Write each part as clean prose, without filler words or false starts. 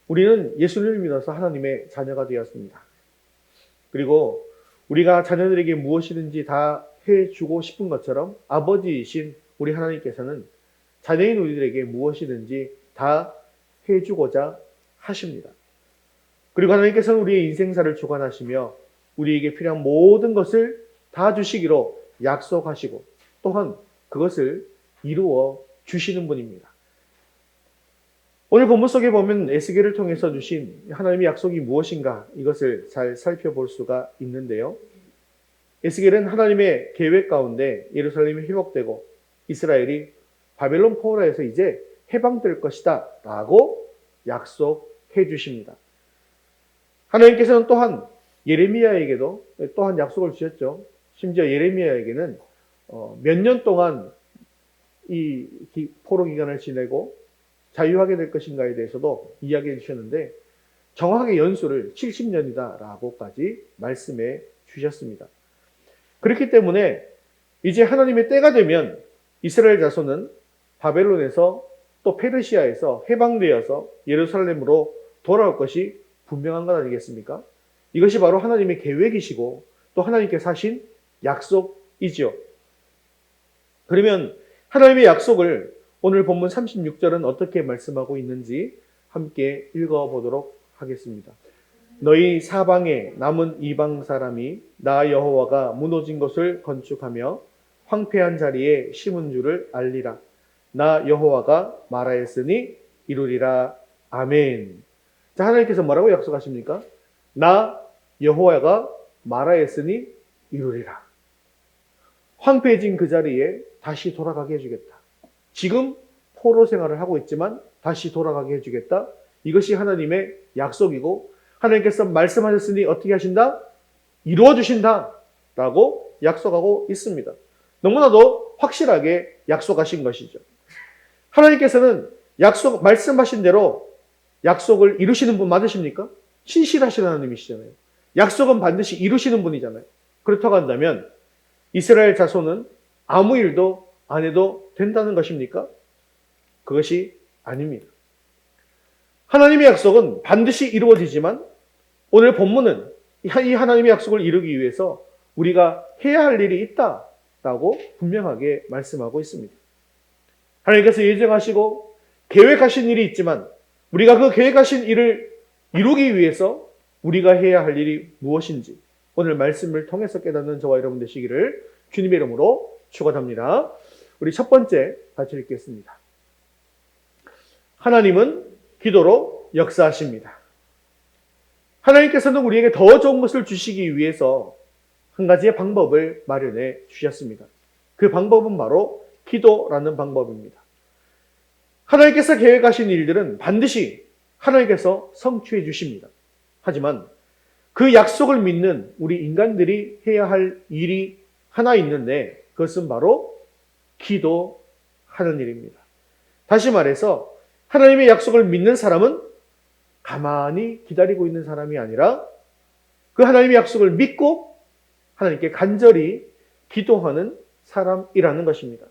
우리는 예수님을 믿어서 하나님의 자녀가 되었습니다. 그리고 우리가 자녀들에게 무엇이든지 다 해주고 싶은 것처럼 아버지이신 우리 하나님께서는 자녀인 우리들에게 무엇이든지 다 해주고자 하십니다. 그리고 하나님께서는 우리의 인생사를 주관하시며 우리에게 필요한 모든 것을 다 주시기로 약속하시고 또한 그것을 이루어 주시는 분입니다. 오늘 본문 속에 보면 에스겔을 통해서 주신 하나님의 약속이 무엇인가 이것을 잘 살펴볼 수가 있는데요. 에스겔은 하나님의 계획 가운데 예루살렘이 회복되고 이스라엘이 바벨론 포로에서 이제 해방될 것이다 라고 약속해 주십니다. 하나님께서는 또한 예레미야에게도 또한 약속을 주셨죠. 심지어 예레미야에게는 몇 년 동안 이 포로 기간을 지내고 자유하게 될 것인가에 대해서도 이야기해 주셨는데 정확하게 연수를 70년이다 라고까지 말씀해 주셨습니다. 그렇기 때문에 이제 하나님의 때가 되면 이스라엘 자손은 바벨론에서 또 페르시아에서 해방되어서 예루살렘으로 돌아올 것이 분명한 것 아니겠습니까? 이것이 바로 하나님의 계획이시고 또 하나님께서 하신 약속이지요. 그러면 하나님의 약속을 오늘 본문 36절은 어떻게 말씀하고 있는지 함께 읽어보도록 하겠습니다. 너희 사방에 남은 이방 사람이 나 여호와가 무너진 것을 건축하며 황폐한 자리에 심은 줄을 알리라. 나 여호와가 말하였으니 이루리라. 아멘. 자, 하나님께서 뭐라고 약속하십니까? 나 여호와가 말하였으니 이루리라. 황폐해진 그 자리에 다시 돌아가게 해주겠다. 지금 포로 생활을 하고 있지만 다시 돌아가게 해주겠다. 이것이 하나님의 약속이고 하나님께서 말씀하셨으니 어떻게 하신다? 이루어 주신다 라고 약속하고 있습니다. 너무나도 확실하게 약속하신 것이죠. 하나님께서는 말씀하신 대로 약속을 이루시는 분 맞으십니까? 신실하신 하나님이시잖아요. 약속은 반드시 이루시는 분이잖아요. 그렇다고 한다면 이스라엘 자손은 아무 일도 안 해도 된다는 것입니까? 그것이 아닙니다. 하나님의 약속은 반드시 이루어지지만 오늘 본문은 이 하나님의 약속을 이루기 위해서 우리가 해야 할 일이 있다라고 분명하게 말씀하고 있습니다. 하나님께서 예정하시고 계획하신 일이 있지만 우리가 그 계획하신 일을 이루기 위해서 우리가 해야 할 일이 무엇인지 오늘 말씀을 통해서 깨닫는 저와 여러분 되시기를 주님의 이름으로 축원합니다. 우리 첫 번째 같이 읽겠습니다. 하나님은 기도로 역사하십니다. 하나님께서는 우리에게 더 좋은 것을 주시기 위해서 한 가지의 방법을 마련해 주셨습니다. 그 방법은 바로 기도라는 방법입니다. 하나님께서 계획하신 일들은 반드시 하나님께서 성취해 주십니다. 하지만 그 약속을 믿는 우리 인간들이 해야 할 일이 하나 있는데 그것은 바로 기도하는 일입니다. 다시 말해서 하나님의 약속을 믿는 사람은 가만히 기다리고 있는 사람이 아니라 그 하나님의 약속을 믿고 하나님께 간절히 기도하는 사람이라는 것입니다.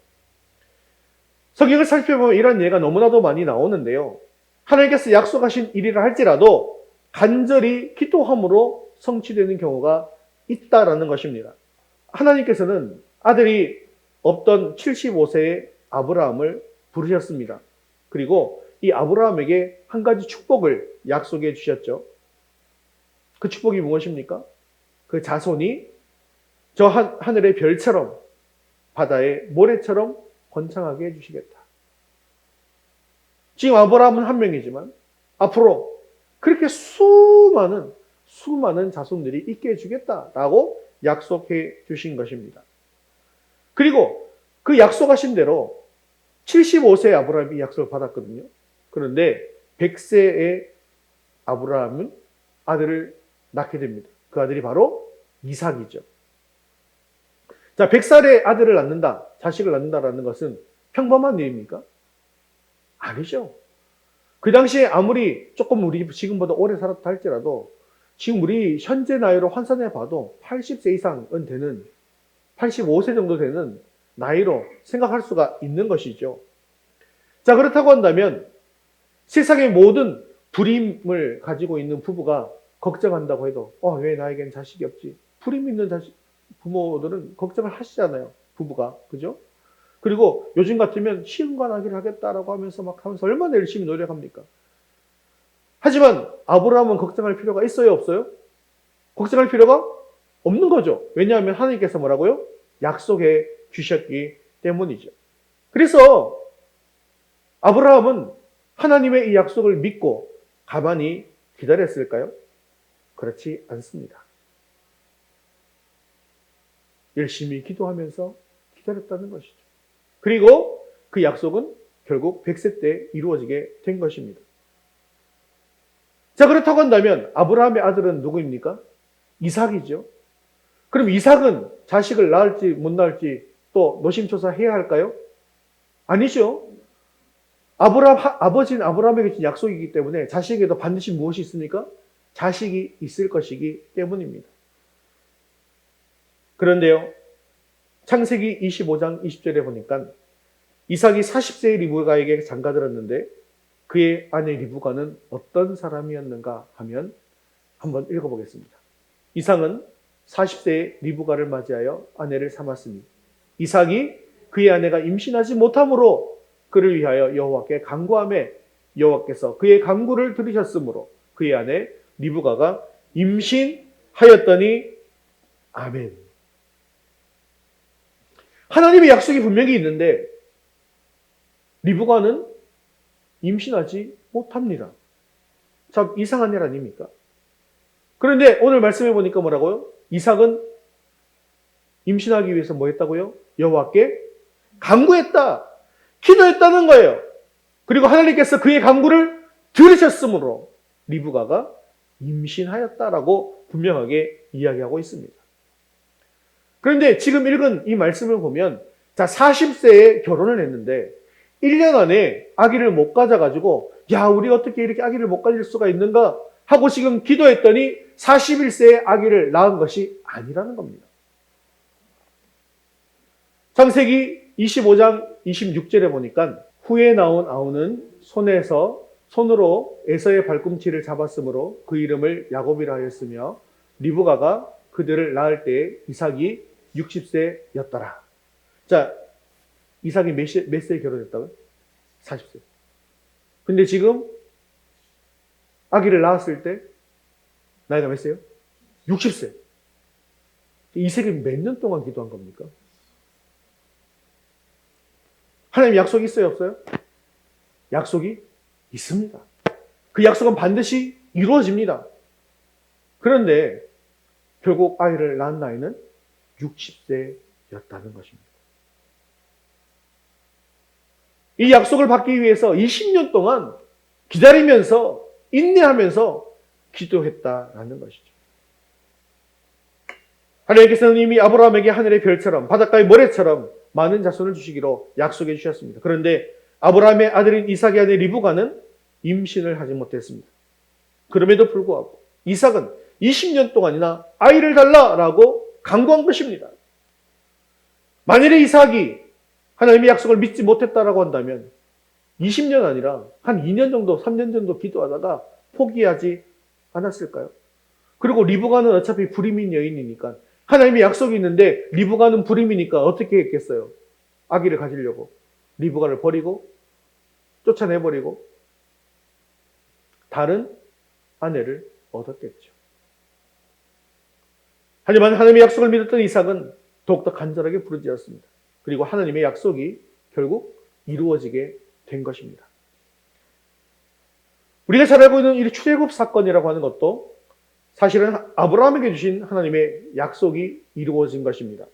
성경을 살펴보면 이런 예가 너무나도 많이 나오는데요. 하나님께서 약속하신 일이라 할지라도 간절히 기도함으로 성취되는 경우가 있다라는 것입니다. 하나님께서는 아들이 없던 75세의 아브라함을 부르셨습니다. 그리고 이 아브라함에게 한 가지 축복을 약속해 주셨죠. 그 축복이 무엇입니까? 그 자손이 저 하늘의 별처럼 바다의 모래처럼 번창하게 해주시겠다. 지금 아브라함은 한 명이지만 앞으로 그렇게 수많은 자손들이 있게 해주겠다라고 약속해 주신 것입니다. 그리고 그 약속하신 대로 75세의 아브라함이 약속을 받았거든요. 그런데 100세의 아브라함은 아들을 낳게 됩니다. 그 아들이 바로 이삭이죠. 자, 100살의 아들을 낳는다, 자식을 낳는다라는 것은 평범한 일입니까? 아니죠. 그 당시에 아무리 조금 우리 지금보다 오래 살았다 할지라도 지금 우리 현재 나이로 환산해 봐도 80세 이상은 되는 85세 정도 되는 나이로 생각할 수가 있는 것이죠. 자, 그렇다고 한다면 세상의 모든 불임을 가지고 있는 부부가 걱정한다고 해도 왜 나에겐 자식이 없지? 불임 있는 부모들은 걱정을 하시잖아요. 부부가. 그죠? 그리고 요즘 같으면 시험관하기를 하겠다라고 하면서 막 하면서 얼마나 열심히 노력합니까? 하지만 아브라함은 걱정할 필요가 있어요, 없어요? 걱정할 필요가 없는 거죠. 왜냐하면 하나님께서 뭐라고요? 약속해 주셨기 때문이죠. 그래서 아브라함은 하나님의 이 약속을 믿고 가만히 기다렸을까요? 그렇지 않습니다. 열심히 기도하면서 기다렸다는 것이죠. 그리고 그 약속은 결국 100세 때 이루어지게 된 것입니다. 자, 그렇다고 한다면 아브라함의 아들은 누구입니까? 이삭이죠. 그럼 이삭은 자식을 낳을지 못 낳을지 또 노심초사해야 할까요? 아니죠. 아버지는 아브라함에게 준 약속이기 때문에 자식에게도 반드시 무엇이 있습니까? 자식이 있을 것이기 때문입니다. 그런데요, 창세기 25장 20절에 보니까 이삭이 40세의 리브가에게 장가들었는데 그의 아내 리브가는 어떤 사람이었는가 하면 한번 읽어보겠습니다. 이삭은 40세의 리브가를 맞이하여 아내를 삼았으니 이삭이 그의 아내가 임신하지 못함으로 그를 위하여 여호와께 간구하매 여호와께서 그의 간구를 들으셨으므로 그의 아내 리브가가 임신하였더니 아멘. 하나님의 약속이 분명히 있는데 리브가는 임신하지 못합니다. 참 이상한 일 아닙니까? 그런데 오늘 말씀해 보니까 뭐라고요? 이삭은 임신하기 위해서 뭐 했다고요? 여호와께 간구했다. 기도했다는 거예요. 그리고 하나님께서 그의 간구를 들으셨으므로 리브가가 임신하였다라고 분명하게 이야기하고 있습니다. 그런데 지금 읽은 이 말씀을 보면 40세에 결혼을 했는데 1년 안에 아기를 못 가져가지고 우리 어떻게 이렇게 아기를 못 가질 수가 있는가 하고 지금 기도했더니 41세에 아기를 낳은 것이 아니라는 겁니다. 창세기 25장 26절에 보니까 후에 나온 아우는 손으로 에서의 발꿈치를 잡았으므로 그 이름을 야곱이라 하였으며 리브가가 그들을 낳을 때에 이삭이 60세였더라. 자, 이삭이 몇 세에 결혼했다고요? 40세. 근데 지금 아기를 낳았을 때 나이가 몇 세요? 60세. 이삭이 몇 년 동안 기도한 겁니까? 하나님 약속이 있어요, 없어요? 약속이 있습니다. 그 약속은 반드시 이루어집니다. 그런데 결국 아이를 낳은 나이는 60세였다는 것입니다. 이 약속을 받기 위해서 20년 동안 기다리면서 인내하면서 기도했다라는 것이죠. 하나님께서는 이미 아브라함에게 하늘의 별처럼 바닷가의 모래처럼 많은 자손을 주시기로 약속해 주셨습니다. 그런데 아브라함의 아들인 이삭의 아내 리브가는 임신을 하지 못했습니다. 그럼에도 불구하고 이삭은 20년 동안이나 아이를 달라라고 간구한 것입니다. 만일에 이삭이 하나님의 약속을 믿지 못했다라고 한다면 20년 아니라 한 2년 정도, 3년 정도 기도하다가 포기하지 않았을까요? 그리고 리브가는 어차피 불임인 여인이니까 하나님의 약속이 있는데 리브가는 불임이니까 어떻게 했겠어요? 아기를 가지려고 리브가를 버리고 쫓아내버리고 다른 아내를 얻었겠죠. 하지만 하나님의 약속을 믿었던 이삭은 더욱더 간절하게 부르짖었습니다. 그리고 하나님의 약속이 결국 이루어지게 된 것입니다. 우리가 잘 알고 있는 이 출애굽 사건이라고 하는 것도 사실은 아브라함에게 주신 하나님의 약속이 이루어진 것입니다.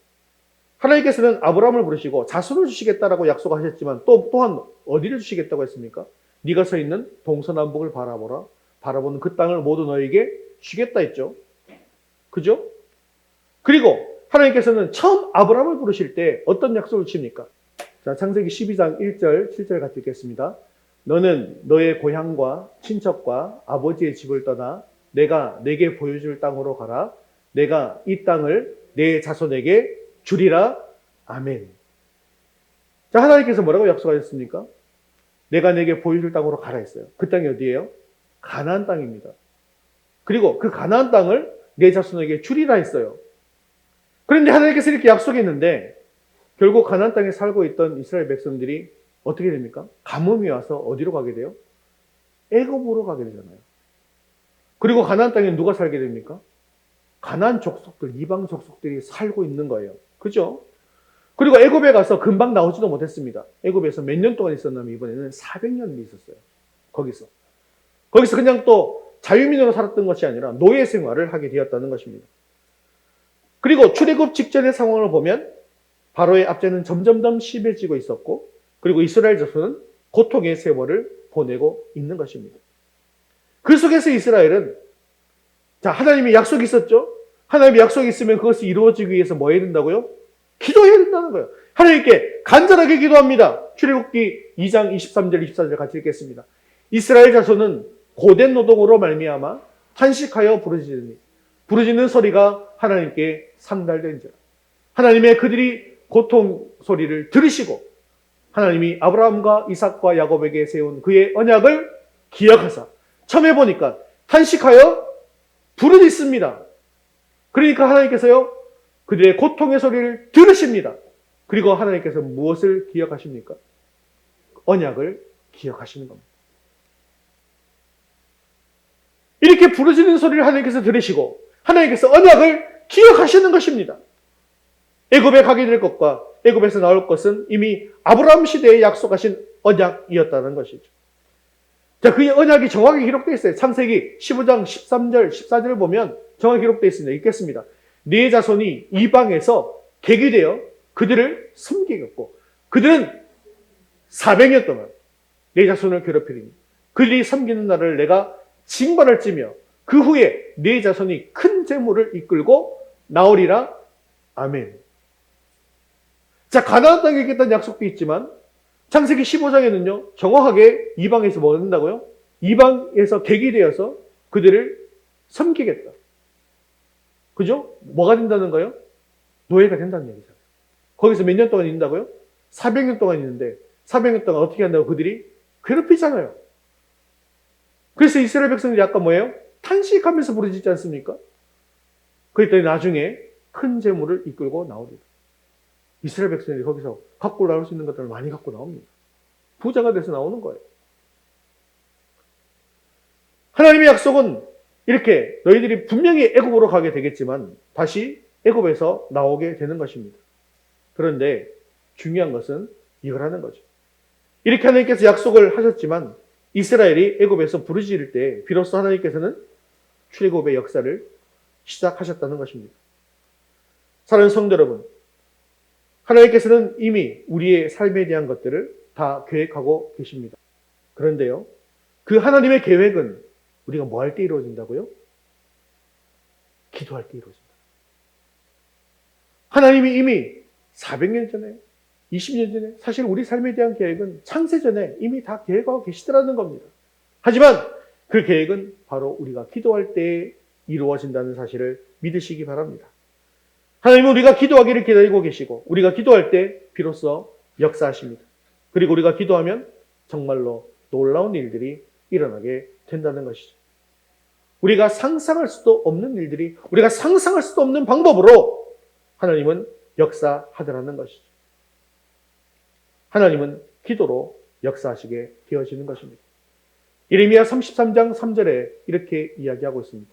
하나님께서는 아브라함을 부르시고 자손을 주시겠다라고 약속하셨지만 또한 어디를 주시겠다고 했습니까? 네가 서 있는 동서남북을 바라보라. 바라보는 그 땅을 모두 너에게 주겠다 했죠. 그죠? 그리고 하나님께서는 처음 아브라함을 부르실 때 어떤 약속을 주십니까? 자, 창세기 12장 1절, 7절 같이 읽겠습니다. 너는 너의 고향과 친척과 아버지의 집을 떠나 내가 내게 보여줄 땅으로 가라. 내가 이 땅을 내 자손에게 주리라. 아멘. 자, 하나님께서 뭐라고 약속하셨습니까? 내가 내게 보여줄 땅으로 가라 했어요. 그 땅이 어디예요? 가나안 땅입니다. 그리고 그 가나안 땅을 내 자손에게 주리라 했어요. 그런데 하나님께서 이렇게 약속했는데 결국 가나안 땅에 살고 있던 이스라엘 백성들이 어떻게 됩니까? 가뭄이 와서 어디로 가게 돼요? 애굽으로 가게 되잖아요. 그리고 가나안 땅에 누가 살게 됩니까? 가나안 족속들, 이방 족속들이 살고 있는 거예요. 그죠? 그리고 애굽에 가서 금방 나오지도 못했습니다. 애굽에서 몇 년 동안 있었냐면 이번에는 400년이 있었어요. 거기서 그냥 또 자유민으로 살았던 것이 아니라 노예 생활을 하게 되었다는 것입니다. 그리고 출애굽 직전의 상황을 보면 바로의 압제는 점점 더 심해지고 있었고, 그리고 이스라엘 자손은 고통의 세월을 보내고 있는 것입니다. 그 속에서 이스라엘은 하나님이 약속이 있었죠? 하나님이 약속이 있으면 그것이 이루어지기 위해서 뭐 해야 된다고요? 기도해야 된다는 거예요. 하나님께 간절하게 기도합니다. 출애굽기 2장 23절 24절 같이 읽겠습니다. 이스라엘 자손은 고된 노동으로 말미암아 탄식하여 부르짖는 소리가 하나님께 상달된지라. 하나님의 그들이 고통 소리를 들으시고 하나님이 아브라함과 이삭과 야곱에게 세운 그의 언약을 기억하사, 처음에 보니까 탄식하여 부르짖습니다. 그러니까 하나님께서요 그들의 고통의 소리를 들으십니다. 그리고 하나님께서 무엇을 기억하십니까? 언약을 기억하시는 겁니다. 이렇게 부르짖는 소리를 하나님께서 들으시고 하나님께서 언약을 기억하시는 것입니다. 애굽에 가게 될 것과 애굽에서 나올 것은 이미 아브라함 시대에 약속하신 언약이었다는 것이죠. 자, 그 언약이 정확히 기록되어 있어요. 창세기 15장 13절, 14절을 보면 정확히 기록되어 있습니다. 읽겠습니다. 네 자손이 이방에서 객이 되어 그들을 섬기겠고 그들은 400년 동안 네 자손을 괴롭히리니 그들이 섬기는 날을 내가 징벌할지며 그 후에 네 자손이 큰 재물을 이끌고 나오리라. 아멘. 자, 가나안 땅에 있겠다는 약속도 있지만 창세기 15장에는요 정확하게 이방에서 뭐 한다고요? 이방에서 객이 되어서 그들을 섬기겠다. 그죠? 뭐가 된다는 거예요? 노예가 된다는 얘기잖아요. 거기서 몇 년 동안 있는다고요? 400년 동안 있는데 400년 동안 어떻게 한다고? 그들이 괴롭히잖아요. 그래서 이스라엘 백성들이 아까 뭐예요? 탄식하면서 부르짖지 않습니까? 그랬더니 나중에 큰 재물을 이끌고 나오리라. 이스라엘 백성들이 거기서 갖고 나올 수 있는 것들을 많이 갖고 나옵니다. 부자가 돼서 나오는 거예요. 하나님의 약속은 이렇게 너희들이 분명히 애굽으로 가게 되겠지만 다시 애굽에서 나오게 되는 것입니다. 그런데 중요한 것은 이거라는 거죠. 이렇게 하나님께서 약속을 하셨지만 이스라엘이 애굽에서 부르짖을 때 비로소 하나님께서는 출애굽의 역사를 시작하셨다는 것입니다. 사랑하는 성도 여러분, 하나님께서는 이미 우리의 삶에 대한 것들을 다 계획하고 계십니다. 그런데요, 그 하나님의 계획은 우리가 뭐 할 때 이루어진다고요? 기도할 때 이루어진다. 하나님이 이미 400년 전에, 20년 전에 사실 우리 삶에 대한 계획은 창세전에 이미 다 계획하고 계시더라는 겁니다. 하지만 그 계획은 바로 우리가 기도할 때 이루어진다는 사실을 믿으시기 바랍니다. 하나님은 우리가 기도하기를 기다리고 계시고 우리가 기도할 때 비로소 역사하십니다. 그리고 우리가 기도하면 정말로 놀라운 일들이 일어나게 된다는 것이죠. 우리가 상상할 수도 없는 일들이, 우리가 상상할 수도 없는 방법으로 하나님은 역사하더라는 것이죠. 하나님은 기도로 역사하시게 되어지는 것입니다. 예레미야 33장 3절에 이렇게 이야기하고 있습니다.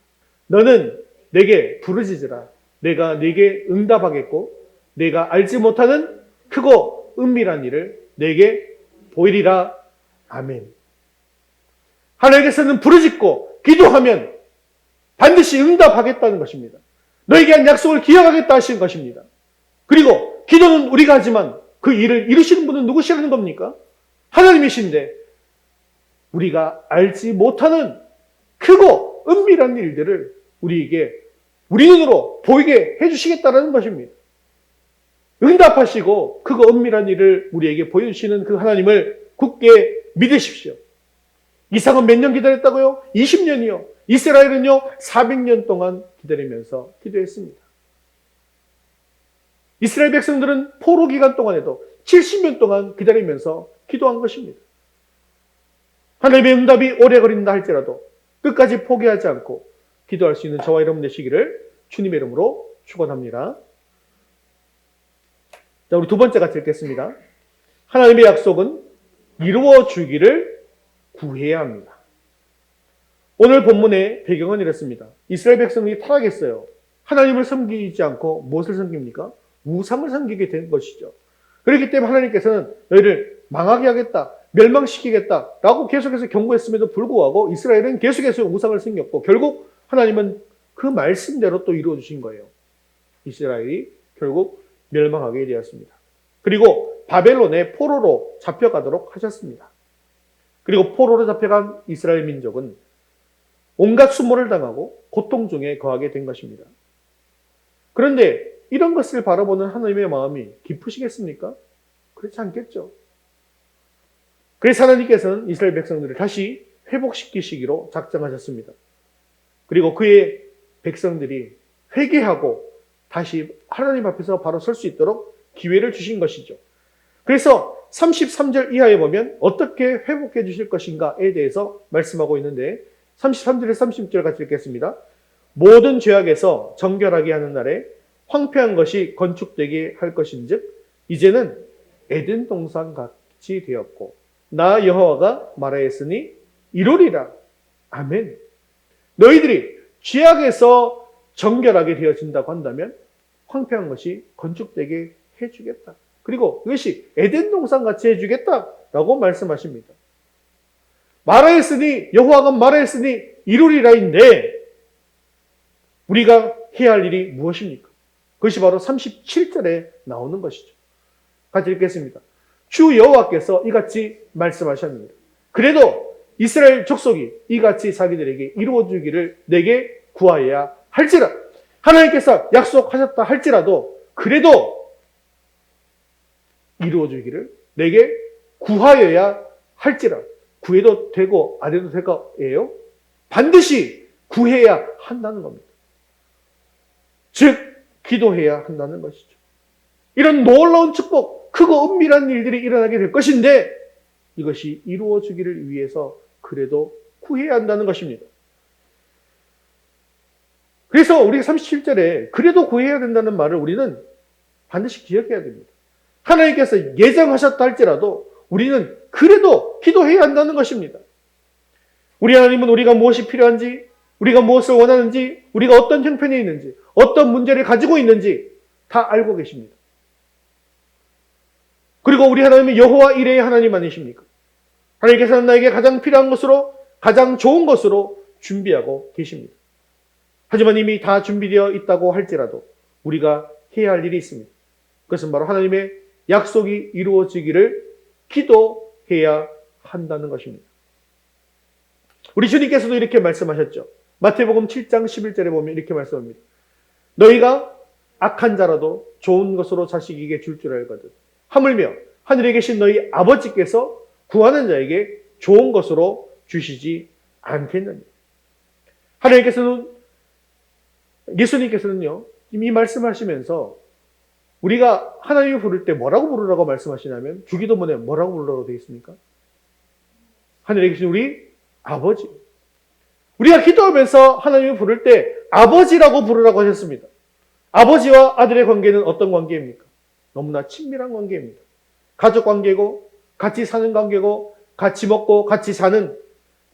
너는 내게 부르짖으라. 내가 네게 응답하겠고 내가 알지 못하는 크고 은밀한 일을 내게 보이리라. 아멘. 하나님께서는 부르짖고 기도하면 반드시 응답하겠다는 것입니다. 너에게 한 약속을 기억하겠다 하시는 것입니다. 그리고 기도는 우리가 하지만 그 일을 이루시는 분은 누구시라는 겁니까? 하나님이신데 우리가 알지 못하는 크고 은밀한 일들을 우리에게 우리 눈으로 보이게 해주시겠다는 것입니다. 응답하시고 크고 은밀한 일을 우리에게 보여주시는 그 하나님을 굳게 믿으십시오. 이삭은 몇 년 기다렸다고요? 20년이요. 이스라엘은요 400년 동안 기다리면서 기도했습니다. 이스라엘 백성들은 포로 기간 동안에도 70년 동안 기다리면서 기도한 것입니다. 하나님의 응답이 오래 걸린다 할지라도 끝까지 포기하지 않고 기도할 수 있는 저와 여러분 되시기를 주님의 이름으로 축원합니다. 자, 우리 두 번째 같이 읽겠습니다. 하나님의 약속은 이루어주기를 구해야 합니다. 오늘 본문의 배경은 이렇습니다. 이스라엘 백성이 타락했어요. 하나님을 섬기지 않고 무엇을 섬깁니까? 우상을 섬기게 된 것이죠. 그렇기 때문에 하나님께서는 너희를 망하게 하겠다, 멸망시키겠다라고 계속해서 경고했음에도 불구하고 이스라엘은 계속해서 우상을 섬겼고 결국 하나님은 그 말씀대로 또 이루어 주신 거예요. 이스라엘이 결국 멸망하게 되었습니다. 그리고 바벨론의 포로로 잡혀가도록 하셨습니다. 그리고 포로로 잡혀간 이스라엘 민족은 온갖 수모를 당하고 고통 중에 거하게 된 것입니다. 그런데 이런 것을 바라보는 하나님의 마음이 깊으시겠습니까? 그렇지 않겠죠. 그래서 하나님께서는 이스라엘 백성들을 다시 회복시키시기로 작정하셨습니다. 그리고 그의 백성들이 회개하고 다시 하나님 앞에서 바로 설 수 있도록 기회를 주신 것이죠. 그래서 33절 이하에 보면 어떻게 회복해 주실 것인가에 대해서 말씀하고 있는데 33절에 30절 같이 읽겠습니다. 모든 죄악에서 정결하게 하는 날에 황폐한 것이 건축되게 할 것인즉 이제는 에덴 동산 같이 되었고 나 여호와가 말하였으니 이루리라. 아멘. 너희들이 죄악에서 정결하게 되어진다고 한다면 황폐한 것이 건축되게 해주겠다. 그리고 이것이 에덴 동산 같이 해주겠다라고 말씀하십니다. 말하였으니 여호와가 말하였으니 이루리라인데 우리가 해야 할 일이 무엇입니까? 그것이 바로 37절에 나오는 것이죠. 같이 읽겠습니다. 주 여호와께서 이같이 말씀하셨습니다. 그래도 이스라엘 족속이 이같이 자기들에게 이루어주기를 내게 구하여야 할지라. 하나님께서 약속하셨다 할지라도 그래도 이루어주기를 내게 구하여야 할지라. 구해도 되고 안 해도 될 거예요? 반드시 구해야 한다는 겁니다. 즉 기도해야 한다는 것이죠. 이런 놀라운 축복, 크고 은밀한 일들이 일어나게 될 것인데 이것이 이루어지기를 위해서 그래도 구해야 한다는 것입니다. 그래서 우리가 37절에 그래도 구해야 된다는 말을 우리는 반드시 기억해야 됩니다. 하나님께서 예정하셨다 할지라도 우리는 그래도 기도해야 한다는 것입니다. 우리 하나님은 우리가 무엇이 필요한지, 우리가 무엇을 원하는지, 우리가 어떤 형편에 있는지, 어떤 문제를 가지고 있는지 다 알고 계십니다. 그리고 우리 하나님은 여호와 이레의 하나님 아니십니까? 하나님께서는 나에게 가장 필요한 것으로, 가장 좋은 것으로 준비하고 계십니다. 하지만 이미 다 준비되어 있다고 할지라도 우리가 해야 할 일이 있습니다. 그것은 바로 하나님의 약속이 이루어지기를 기도해야 한다는 것입니다. 우리 주님께서도 이렇게 말씀하셨죠. 마태복음 7장 11절에 보면 이렇게 말씀합니다. 너희가 악한 자라도 좋은 것으로 자식에게 줄 줄 알거든. 하물며 하늘에 계신 너희 아버지께서 구하는 자에게 좋은 것으로 주시지 않겠느냐. 하나님께서는, 예수님께서는요, 이 말씀하시면서 우리가 하나님을 부를 때 뭐라고 부르라고 말씀하시냐면 주기도문에 뭐라고 부르라고 되어 있습니까? 하늘에 계신 우리 아버지. 우리가 기도하면서 하나님을 부를 때 아버지라고 부르라고 하셨습니다. 아버지와 아들의 관계는 어떤 관계입니까? 너무나 친밀한 관계입니다. 가족 관계고 같이 사는 관계고 같이 먹고 같이 사는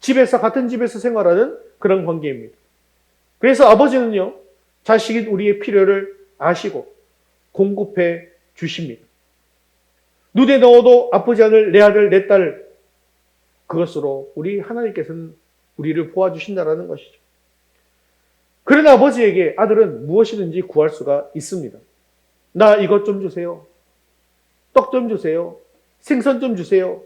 집에서 같은 집에서 생활하는 그런 관계입니다. 그래서 아버지는요, 자식인 우리의 필요를 아시고 공급해 주십니다. 눈에 넣어도 아프지 않을 내 아들 내 딸, 그것으로 우리 하나님께서는 우리를 보아주신다라는 것이죠. 그런 아버지에게 아들은 무엇이든지 구할 수가 있습니다. 나 이것 좀 주세요. 떡 좀 주세요. 생선 좀 주세요.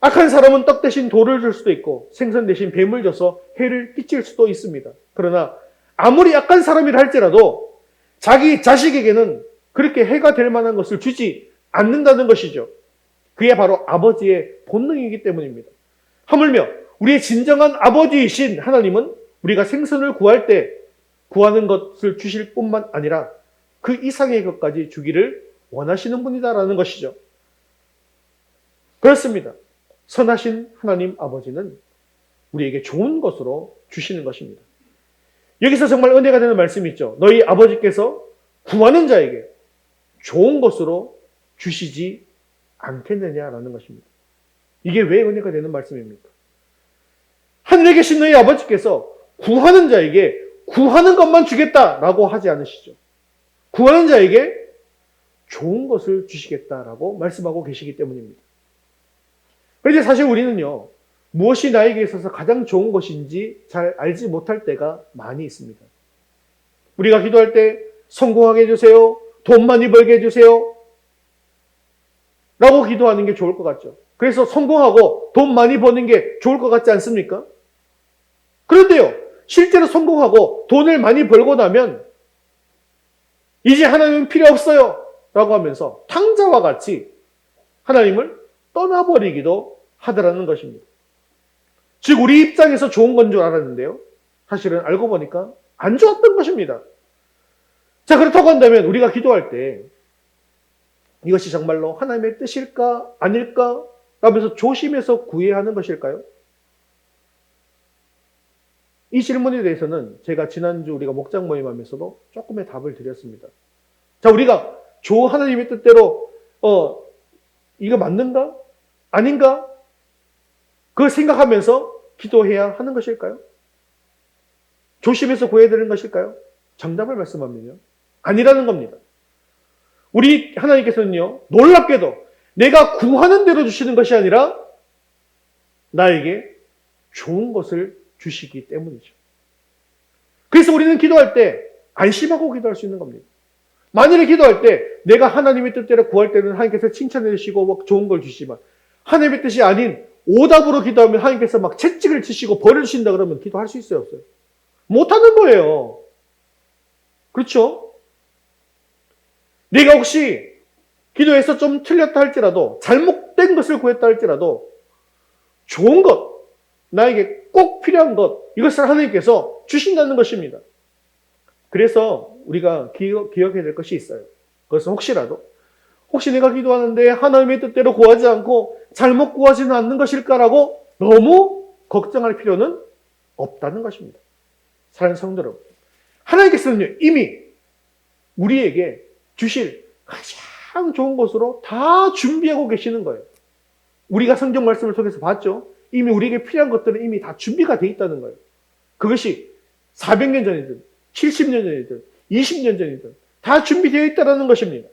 악한 사람은 떡 대신 돌을 줄 수도 있고 생선 대신 뱀을 줘서 해를 끼칠 수도 있습니다. 그러나 아무리 악한 사람이라 할지라도 자기 자식에게는 그렇게 해가 될 만한 것을 주지 않는다는 것이죠. 그게 바로 아버지의 본능이기 때문입니다. 하물며 우리의 진정한 아버지이신 하나님은 우리가 생선을 구할 때 구하는 것을 주실 뿐만 아니라 그 이상의 것까지 주기를 원하시는 분이다라는 것이죠. 그렇습니다. 선하신 하나님 아버지는 우리에게 좋은 것으로 주시는 것입니다. 여기서 정말 은혜가 되는 말씀이 있죠. 너희 아버지께서 구하는 자에게 좋은 것으로 주시지 않겠느냐라는 것입니다. 이게 왜 은혜가 되는 말씀입니까? 하늘에 계신 너희 아버지께서 구하는 자에게 구하는 것만 주겠다라고 하지 않으시죠. 구하는 자에게 좋은 것을 주시겠다라고 말씀하고 계시기 때문입니다. 그런데 사실 우리는요, 무엇이 나에게 있어서 가장 좋은 것인지 잘 알지 못할 때가 많이 있습니다. 우리가 기도할 때 성공하게 해주세요, 돈 많이 벌게 해주세요 라고 기도하는 게 좋을 것 같죠. 그래서 성공하고 돈 많이 버는 게 좋을 것 같지 않습니까? 그런데요, 실제로 성공하고 돈을 많이 벌고 나면 이제 하나님은 필요 없어요 라고 하면서 탕자와 같이 하나님을 떠나버리기도 하더라는 것입니다. 즉 우리 입장에서 좋은 건 줄 알았는데요, 사실은 알고 보니까 안 좋았던 것입니다. 자, 그렇다고 한다면 우리가 기도할 때 이것이 정말로 하나님의 뜻일까 아닐까 라면서 조심해서 구해야 하는 것일까요? 이 질문에 대해서는 제가 지난주 우리가 목장 모임하면서도 조금의 답을 드렸습니다. 자, 우리가 하나님의 뜻대로 이거 맞는가? 아닌가? 그걸 생각하면서 기도해야 하는 것일까요? 조심해서 구해야 되는 것일까요? 정답을 말씀하면요, 아니라는 겁니다. 우리 하나님께서는요, 놀랍게도 내가 구하는 대로 주시는 것이 아니라 나에게 좋은 것을 주시기 때문이죠. 그래서 우리는 기도할 때 안심하고 기도할 수 있는 겁니다. 만일에 기도할 때 내가 하나님의 뜻대로 구할 때는 하나님께서 칭찬해 주시고 뭐 좋은 걸 주시지만, 하나님의 뜻이 아닌 오답으로 기도하면 하나님께서 막 채찍을 치시고 벌을 주신다 그러면 기도할 수 있어요, 없어요? 못하는 거예요. 그렇죠? 내가 혹시 기도해서 좀 틀렸다 할지라도, 잘못된 것을 구했다 할지라도 좋은 것, 나에게 꼭 필요한 것, 이것을 하나님께서 주신다는 것입니다. 그래서 우리가 기억해야 될 것이 있어요. 그것은 혹시 내가 기도하는데 하나님의 뜻대로 구하지 않고 잘못 구하지는 않는 것일까라고 너무 걱정할 필요는 없다는 것입니다. 사랑하는 성도 여러분, 하나님께서는 이미 우리에게 주실 가장 좋은 것으로 다 준비하고 계시는 거예요. 우리가 성경 말씀을 통해서 봤죠. 이미 우리에게 필요한 것들은 이미 다 준비가 돼 있다는 거예요. 그것이 400년 전이든 70년 전이든 20년 전이든 다 준비되어 있다는 것입니다.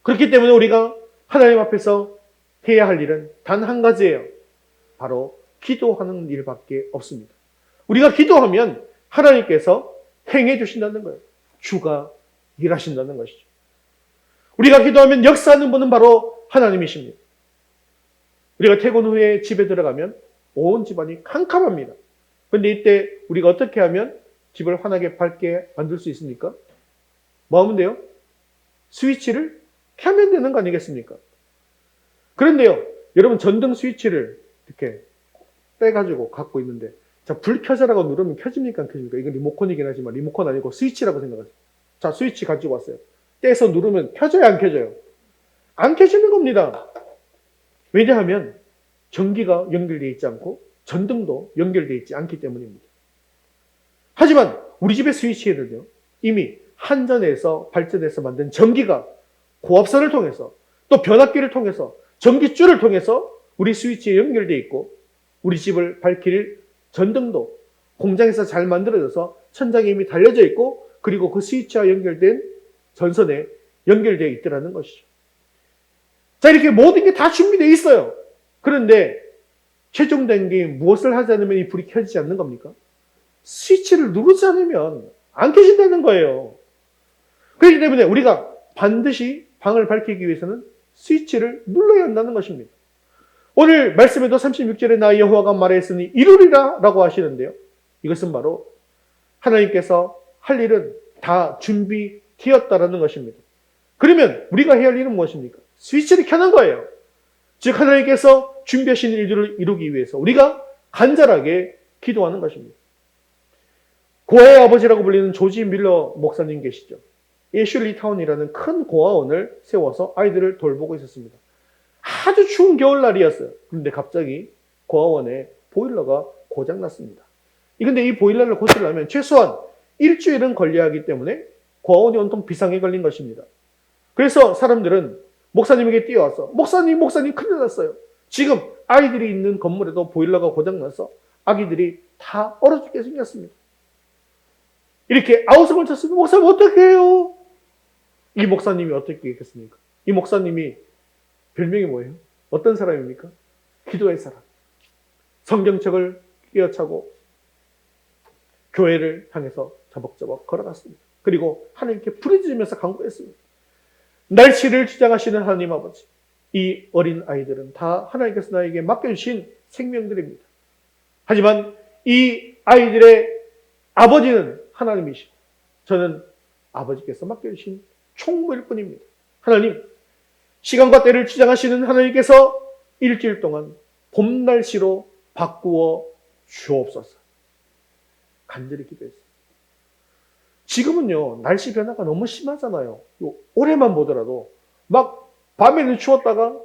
그렇기 때문에 우리가 하나님 앞에서 해야 할 일은 단 한 가지예요. 바로 기도하는 일밖에 없습니다. 우리가 기도하면 하나님께서 행해 주신다는 거예요. 주가 일하신다는 것이죠. 우리가 기도하면 역사하는 분은 바로 하나님이십니다. 우리가 퇴근 후에 집에 들어가면 온 집안이 캄캄합니다. 그런데 이때 우리가 어떻게 하면 집을 환하게 밝게 만들 수 있습니까? 뭐 하면 돼요? 스위치를 켜면 되는 거 아니겠습니까? 그런데요, 여러분 전등 스위치를 이렇게 빼가지고 갖고 있는데, 자, 불 켜자라고 누르면 켜집니까? 안 켜집니까? 이건 리모컨이긴 하지만 리모컨 아니고 스위치라고 생각하세요. 자, 스위치 가지고 왔어요. 떼서 누르면 켜져요, 안 켜져요? 안 켜지는 겁니다. 왜냐하면 전기가 연결되어 있지 않고 전등도 연결되어 있지 않기 때문입니다. 하지만 우리 집의 스위치에는요, 이미 한전에서 발전해서 만든 전기가 고압선을 통해서 또 변압기를 통해서 전기줄을 통해서 우리 스위치에 연결되어 있고, 우리 집을 밝힐 전등도 공장에서 잘 만들어져서 천장에 이미 달려져 있고, 그리고 그 스위치와 연결된 전선에 연결되어 있더라는 것이죠. 자, 이렇게 모든 게 다 준비되어 있어요. 그런데 최종 단계에 무엇을 하지 않으면 이 불이 켜지지 않는 겁니까? 스위치를 누르지 않으면 안 켜진다는 거예요. 그렇기 때문에 우리가 반드시 방을 밝히기 위해서는 스위치를 눌러야 한다는 것입니다. 오늘 말씀에도 36절에 나 여호와가 말했으니 이루리라 라고 하시는데요, 이것은 바로 하나님께서 할 일은 다 준비되었다라는 것입니다. 그러면 우리가 해야 할 일은 무엇입니까? 스위치를 켜는 거예요. 즉 하나님께서 준비하신 일들을 이루기 위해서 우리가 간절하게 기도하는 것입니다. 고아의 아버지라고 불리는 조지 밀러 목사님 계시죠. 애슐리 타운이라는 큰 고아원을 세워서 아이들을 돌보고 있었습니다. 아주 추운 겨울날이었어요. 그런데 갑자기 고아원에 보일러가 고장났습니다. 근데 이 보일러를 고치려면 최소한 일주일은 걸려야 하기 때문에 고온이 온통 비상에 걸린 것입니다. 그래서 사람들은 목사님에게 뛰어와서 목사님 큰일 났어요. 지금 아이들이 있는 건물에도 보일러가 고장나서 아기들이 다 얼어 죽게 생겼습니다. 이렇게 아우성을 쳤으면 목사님 어떻게 해요? 이 목사님이 어떻게 했겠습니까? 이 목사님이 별명이 뭐예요? 어떤 사람입니까? 기도의 사람. 성경책을 끼어차고 교회를 향해서 저벅저벅 걸어갔습니다. 그리고 하나님께 부르짖으면서 간구했습니다. 날씨를 주장하시는 하나님 아버지, 이 어린 아이들은 다 하나님께서 나에게 맡겨주신 생명들입니다. 하지만 이 아이들의 아버지는 하나님이시고 저는 아버지께서 맡겨주신 총무일 뿐입니다. 하나님, 시간과 때를 주장하시는 하나님께서 일주일 동안 봄 날씨로 바꾸어 주옵소서. 간절히 기도했습니다. 지금은요, 날씨 변화가 너무 심하잖아요. 올해만 보더라도 막 밤에는 추웠다가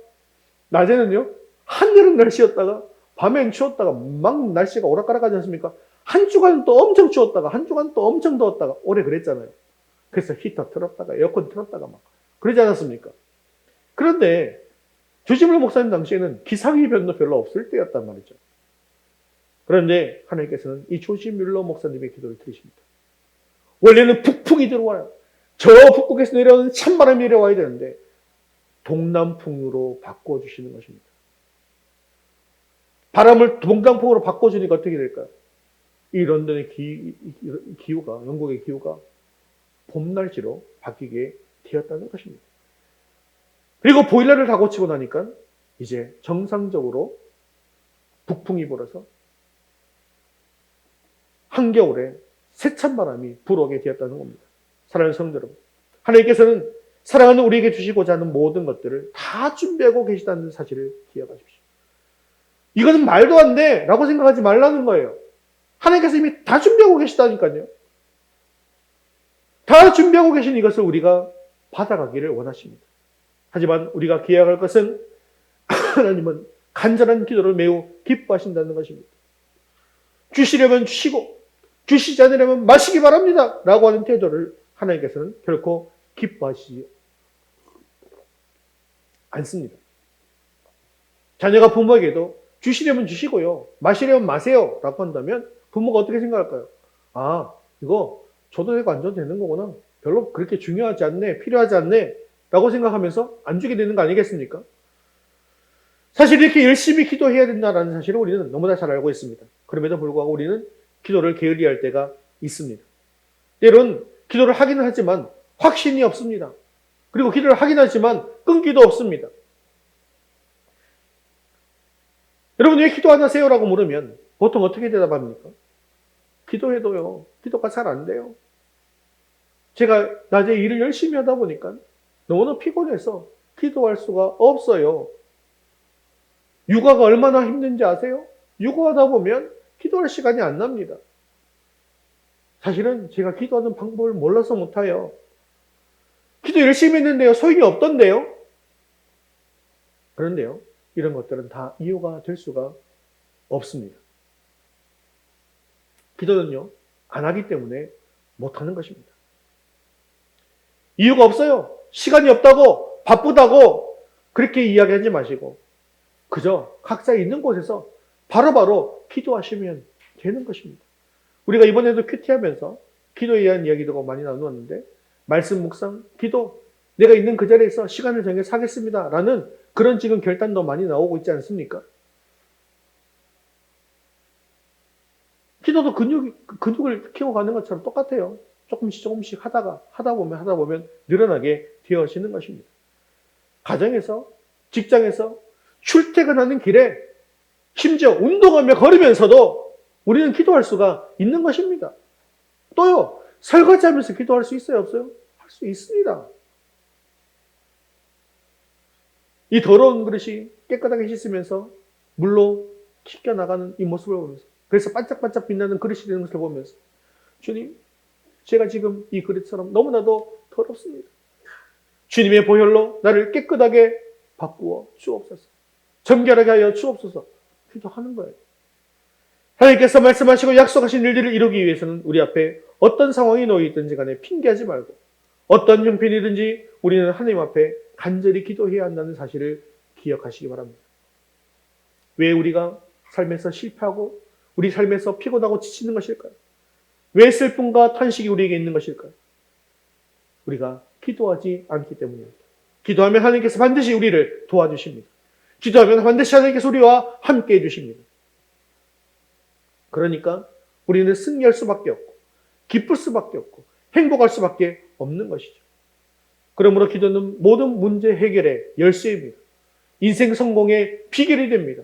낮에는요, 한여름 날씨였다가 밤에는 추웠다가 막 날씨가 오락가락하지 않습니까? 한 주간 또 엄청 추웠다가 한 주간 또 엄청 더웠다가 올해 그랬잖아요. 그래서 히터 틀었다가 에어컨 틀었다가 막 그러지 않았습니까? 그런데 조지물 목사님 당시에는 기상이 별로 없을 때였단 말이죠. 그런데 하나님께서는 이 조지 뮬러 목사님의 기도를 들으십니다. 원래는 북풍이 들어와요. 저 북극에서 내려오는 찬바람이 내려와야 되는데 동남풍으로 바꿔주시는 것입니다. 바람을 동남풍으로 바꿔주니까 어떻게 될까요? 이 런던의 기후가, 영국의 기후가 봄날씨로 바뀌게 되었다는 것입니다. 그리고 보일러를 다 고치고 나니까 이제 정상적으로 북풍이 불어서 한겨울에 세찬 바람이 불어오게 되었다는 겁니다. 사랑하는 성도 여러분, 하나님께서는 사랑하는 우리에게 주시고자 하는 모든 것들을 다 준비하고 계시다는 사실을 기억하십시오. 이거는 말도 안 돼! 라고 생각하지 말라는 거예요. 하나님께서 이미 다 준비하고 계시다니까요. 다 준비하고 계신 이것을 우리가 받아가기를 원하십니다. 하지만 우리가 기억할 것은 하나님은 간절한 기도를 매우 기뻐하신다는 것입니다. 주시려면 주시고 주시지 않으려면 마시기 바랍니다 라고 하는 태도를 하나님께서는 결코 기뻐하시지 않습니다. 자녀가 부모에게도 주시려면 주시고요, 마시려면 마세요 라고 한다면 부모가 어떻게 생각할까요? 아, 이거 줘도 되고 안 줘도 되는 거구나, 별로 그렇게 중요하지 않네, 필요하지 않네 라고 생각하면서 안 주게 되는 거 아니겠습니까? 사실 이렇게 열심히 기도해야 된다는 사실을 우리는 너무나 잘 알고 있습니다. 그럼에도 불구하고 우리는 기도를 게을리할 때가 있습니다. 때론 기도를 하기는 하지만 확신이 없습니다. 그리고 기도를 하긴 하지만 끈기도 없습니다. 여러분, 왜 기도 안 하세요? 라고 물으면 보통 어떻게 대답합니까? 기도해도요, 기도가 잘 안 돼요. 제가 낮에 일을 열심히 하다 보니까 너무나 피곤해서 기도할 수가 없어요. 육아가 얼마나 힘든지 아세요? 육아하다 보면 기도할 시간이 안 납니다. 사실은 제가 기도하는 방법을 몰라서 못해요. 기도 열심히 했는데요, 소용이 없던데요? 그런데요, 이런 것들은 다 이유가 될 수가 없습니다. 기도는요, 안 하기 때문에 못하는 것입니다. 이유가 없어요. 시간이 없다고, 바쁘다고 그렇게 이야기하지 마시고 그저 각자 있는 곳에서 바로바로 기도하시면 되는 것입니다. 우리가 이번에도 큐티하면서 기도에 대한 이야기도 많이 나누었는데, 말씀 묵상, 기도, 내가 있는 그 자리에서 시간을 정해서 하겠습니다 라는 그런 지금 결단도 많이 나오고 있지 않습니까? 기도도 근육을 키워가는 것처럼 똑같아요. 조금씩 하다 보면 늘어나게 되어지는 것입니다. 가정에서, 직장에서, 출퇴근하는 길에, 심지어 운동하며 걸으면서도 우리는 기도할 수가 있는 것입니다. 또요, 설거지하면서 기도할 수 있어요, 없어요? 할 수 있습니다. 이 더러운 그릇이 깨끗하게 씻으면서 물로 씻겨나가는 이 모습을 보면서, 그래서 반짝반짝 빛나는 그릇이 되는 것을 보면서, 주님, 제가 지금 이 그릇처럼 너무나도 더럽습니다. 주님의 보혈로 나를 깨끗하게 바꾸어 주옵소서. 정결하게 하여 주옵소서. 기도하는 거예요. 하나님께서 말씀하시고 약속하신 일들을 이루기 위해서는 우리 앞에 어떤 상황이 놓여 있든지 간에 핑계하지 말고 어떤 형편이든지 우리는 하나님 앞에 간절히 기도해야 한다는 사실을 기억하시기 바랍니다. 왜 우리가 삶에서 실패하고 우리 삶에서 피곤하고 지치는 것일까요? 왜 슬픔과 탄식이 우리에게 있는 것일까요? 우리가 기도하지 않기 때문입니다. 기도하면 하나님께서 반드시 우리를 도와주십니다. 기도하면 반드시 하나님께서 우리와 함께 해주십니다. 그러니까 우리는 승리할 수밖에 없고 기쁠 수밖에 없고 행복할 수밖에 없는 것이죠. 그러므로 기도는 모든 문제 해결의 열쇠입니다. 인생 성공의 비결이 됩니다.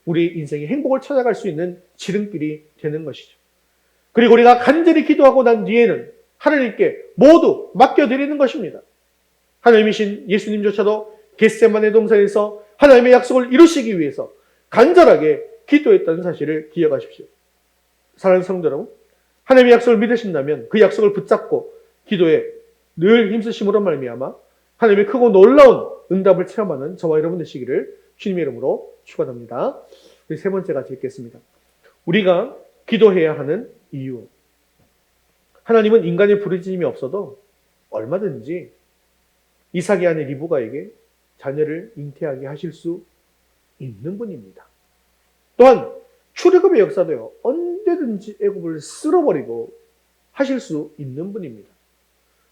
우리 인생의 행복을 찾아갈 수 있는 지름길이 되는 것이죠. 그리고 우리가 간절히 기도하고 난 뒤에는 하나님께 모두 맡겨드리는 것입니다. 하나님이신 예수님조차도 겟세마네 동산에서 하나님의 약속을 이루시기 위해서 간절하게 기도했다는 사실을 기억하십시오. 사랑하는 성도 여러분, 하나님의 약속을 믿으신다면 그 약속을 붙잡고 기도에 늘 힘쓰심으로 말미암아 하나님의 크고 놀라운 응답을 체험하는 저와 여러분 되시기를 주님의 이름으로 축원합니다. 우리 세 번째 같이 읽겠습니다. 우리가 기도해야 하는 이유. 하나님은 인간의 부르짖음이 없어도 얼마든지 이삭의 아내 리브가에게 자녀를 잉태하게 하실 수 있는 분입니다. 또한 출애굽의 역사도요, 언제든지 애굽을 쓸어버리고 하실 수 있는 분입니다.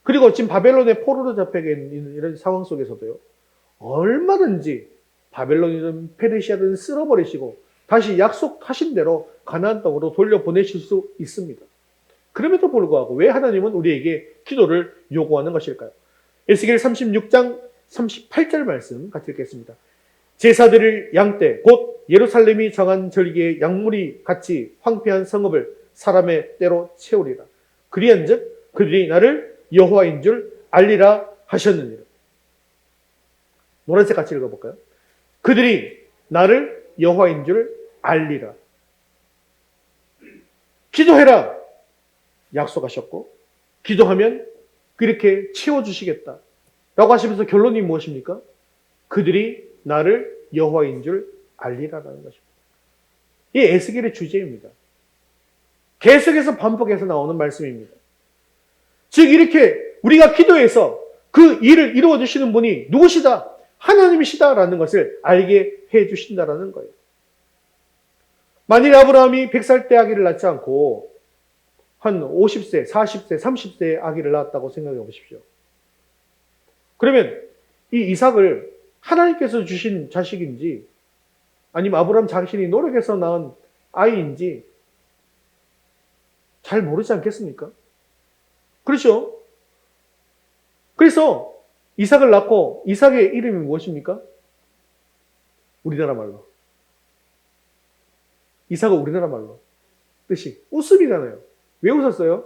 그리고 지금 바벨론의 포로로 잡혀 있는 이런 상황 속에서도요, 얼마든지 바벨론이든 페르시아든 쓸어버리시고 다시 약속하신 대로 가나안 땅으로 돌려보내실 수 있습니다. 그럼에도 불구하고 왜 하나님은 우리에게 기도를 요구하는 것일까요? 에스겔 36장 38절 말씀 같이 읽겠습니다. 제사드릴 양떼 곧 예루살렘이 정한 절기의 양물이 같이 황폐한 성읍을 사람의 때로 채우리라. 그리한즉 그들이 나를 여호와인 줄 알리라 하셨느니라. 노란색 같이 읽어볼까요? 그들이 나를 여호와인 줄 알리라. 기도해라 약속하셨고 기도하면 그렇게 채워주시겠다 라고 하시면서 결론이 무엇입니까? 그들이 나를 여호와인 줄 알리라라는 것입니다. 이 에스겔의 주제입니다. 계속해서 반복해서 나오는 말씀입니다. 즉 이렇게 우리가 기도해서 그 일을 이루어 주시는 분이 누구시다? 하나님이시다라는 것을 알게 해 주신다라는 거예요. 만일 아브라함이 100살 때 아기를 낳지 않고 한 50세, 40세, 30세에 아기를 낳았다고 생각해 보십시오. 그러면 이 이삭을 하나님께서 주신 자식인지 아니면 아브라함 자신이 노력해서 낳은 아이인지 잘 모르지 않겠습니까? 그렇죠? 그래서 이삭을 낳고 이삭의 이름이 무엇입니까? 우리나라 말로. 이삭은 우리나라 말로. 뜻이 웃음이잖아요. 왜 웃었어요?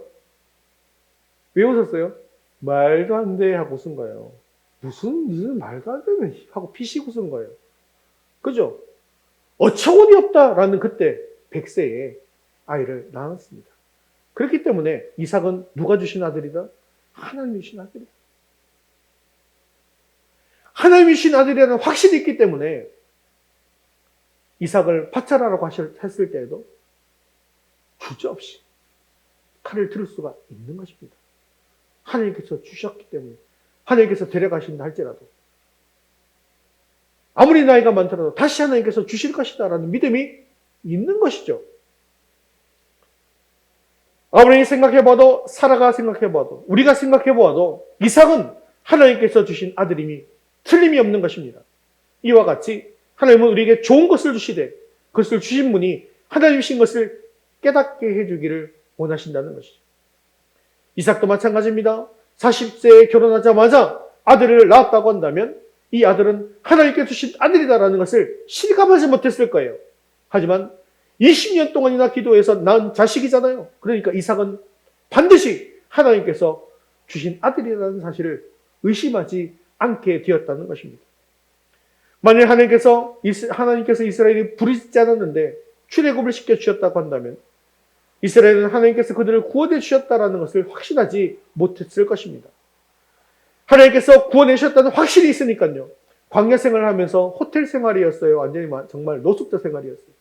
왜 웃었어요? 말도 안 돼 하고 웃은 거예요. 무슨 말도 안 되는 하고 피식 웃은 거예요. 그죠? 어처구니 없다라는 그때 100세에 아이를 낳았습니다. 그렇기 때문에 이삭은 누가 주신 아들이다? 하나님이 주신 아들이다. 하나님이 주신 아들이라는 확신이 있기 때문에 이삭을 파차라라고 했을 때에도 주저없이 칼을 들을 수가 있는 것입니다. 하나님께서 주셨기 때문에 하나님께서 데려가신다 할지라도 아무리 나이가 많더라도 다시 하나님께서 주실 것이다라는 믿음이 있는 것이죠. 아브라함이 생각해봐도 사라가 생각해봐도 우리가 생각해보아도 이삭은 하나님께서 주신 아들임이 틀림이 없는 것입니다. 이와 같이 하나님은 우리에게 좋은 것을 주시되 그것을 주신 분이 하나님이신 것을 깨닫게 해주기를 원하신다는 것이죠. 이삭도 마찬가지입니다. 40세에 결혼하자마자 아들을 낳았다고 한다면 이 아들은 하나님께 주신 아들이다라는 것을 실감하지 못했을 거예요. 하지만 20년 동안이나 기도해서 낳은 자식이잖아요. 그러니까 이삭은 반드시 하나님께서 주신 아들이라는 사실을 의심하지 않게 되었다는 것입니다. 만일 하나님께서 이스라엘이 부르짖지 않았는데 출애굽을 시켜 주셨다고 한다면 이스라엘은 하나님께서 그들을 구원해 주셨다는 것을 확신하지 못했을 것입니다. 하나님께서 구원해 주셨다는 확신이 있으니까요. 광야 생활을 하면서 호텔 생활이었어요. 완전히 정말 노숙자 생활이었어요.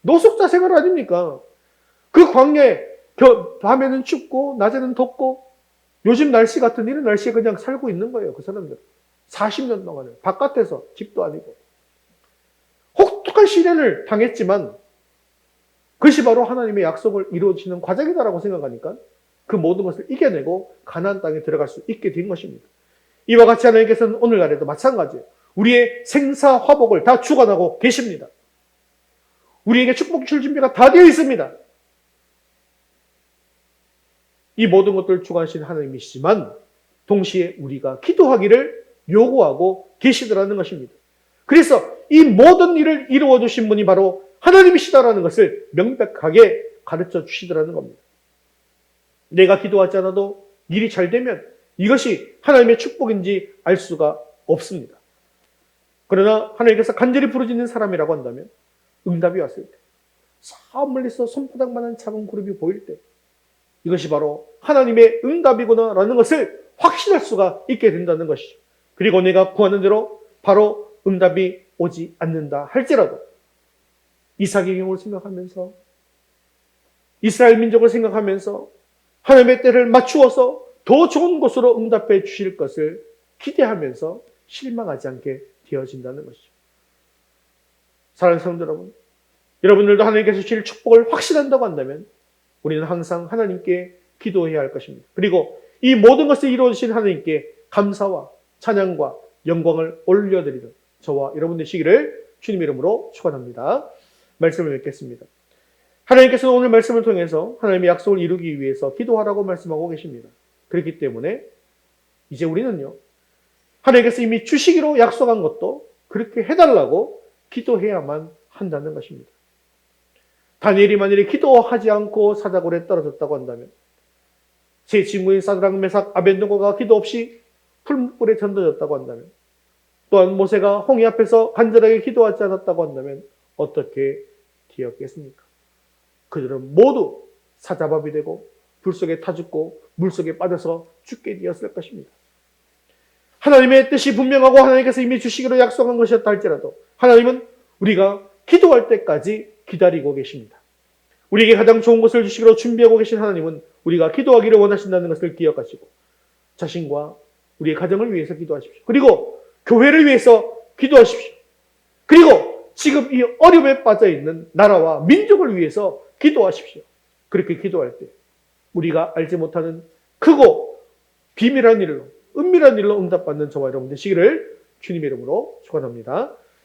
노숙자 생활 아닙니까? 그 광야에 밤에는 춥고 낮에는 덥고 요즘 날씨 같은 이런 날씨에 그냥 살고 있는 거예요. 그 사람들. 40년 동안을 바깥에서 집도 아니고 혹독한 시련을 당했지만 그것이 바로 하나님의 약속을 이루어지는 과정이다라고 생각하니까 그 모든 것을 이겨내고 가나안 땅에 들어갈 수 있게 된 것입니다. 이와 같이 하나님께서는 오늘날에도 마찬가지예요. 우리의 생사화복을 다 주관하고 계십니다. 우리에게 축복 줄 준비가 다 되어 있습니다. 이 모든 것들을 주관하신 하나님이시지만 동시에 우리가 기도하기를 요구하고 계시더라는 것입니다. 그래서 이 모든 일을 이루어 주신 분이 바로 하나님이시다라는 것을 명백하게 가르쳐 주시더라는 겁니다. 내가 기도하지 않아도 일이 잘 되면 이것이 하나님의 축복인지 알 수가 없습니다. 그러나 하나님께서 간절히 부르짖는 사람이라고 한다면 응답이 왔을 때, 저 멀리서 손바닥만한 작은 그룹이 보일 때 이것이 바로 하나님의 응답이구나라는 것을 확신할 수가 있게 된다는 것이죠. 그리고 내가 구하는 대로 바로 응답이 오지 않는다 할지라도 이삭의 경우를 생각하면서 이스라엘 민족을 생각하면서 하나님의 때를 맞추어서 더 좋은 곳으로 응답해 주실 것을 기대하면서 실망하지 않게 되어진다는 것이죠. 사랑하는 성도 여러분, 여러분들도 하나님께서 주실 축복을 확신한다고 한다면 우리는 항상 하나님께 기도해야 할 것입니다. 그리고 이 모든 것을 이루어주신 하나님께 감사와 찬양과 영광을 올려드리는 저와 여러분 되시기를 주님의 이름으로 축원합니다. 말씀을 맺겠습니다. 하나님께서는 오늘 말씀을 통해서 하나님의 약속을 이루기 위해서 기도하라고 말씀하고 계십니다. 그렇기 때문에 이제 우리는요, 하나님께서 이미 주시기로 약속한 것도 그렇게 해달라고 기도해야만 한다는 것입니다. 다니엘이 만일에 기도하지 않고 사자굴에 떨어졌다고 한다면 제 친구인 사드락 메삭 아벳느고가 기도 없이 풀물불에 던져졌다고 한다면 또한 모세가 홍해 앞에서 간절하게 기도하지 않았다고 한다면 어떻게 되었겠습니까? 그들은 모두 사자밥이 되고 불 속에 타 죽고 물 속에 빠져서 죽게 되었을 것입니다. 하나님의 뜻이 분명하고 하나님께서 이미 주시기로 약속한 것이었다 할지라도 하나님은 우리가 기도할 때까지 기다리고 계십니다. 우리에게 가장 좋은 것을 주시기로 준비하고 계신 하나님은 우리가 기도하기를 원하신다는 것을 기억하시고 자신과 우리의 가정을 위해서 기도하십시오. 그리고 교회를 위해서 기도하십시오. 그리고 지금 이 어려움에 빠져있는 나라와 민족을 위해서 기도하십시오. 그렇게 기도할 때 우리가 알지 못하는 크고 비밀한 일로 은밀한 일로 응답받는 저와 여러분 되시기를 주님의 이름으로 축원합니다.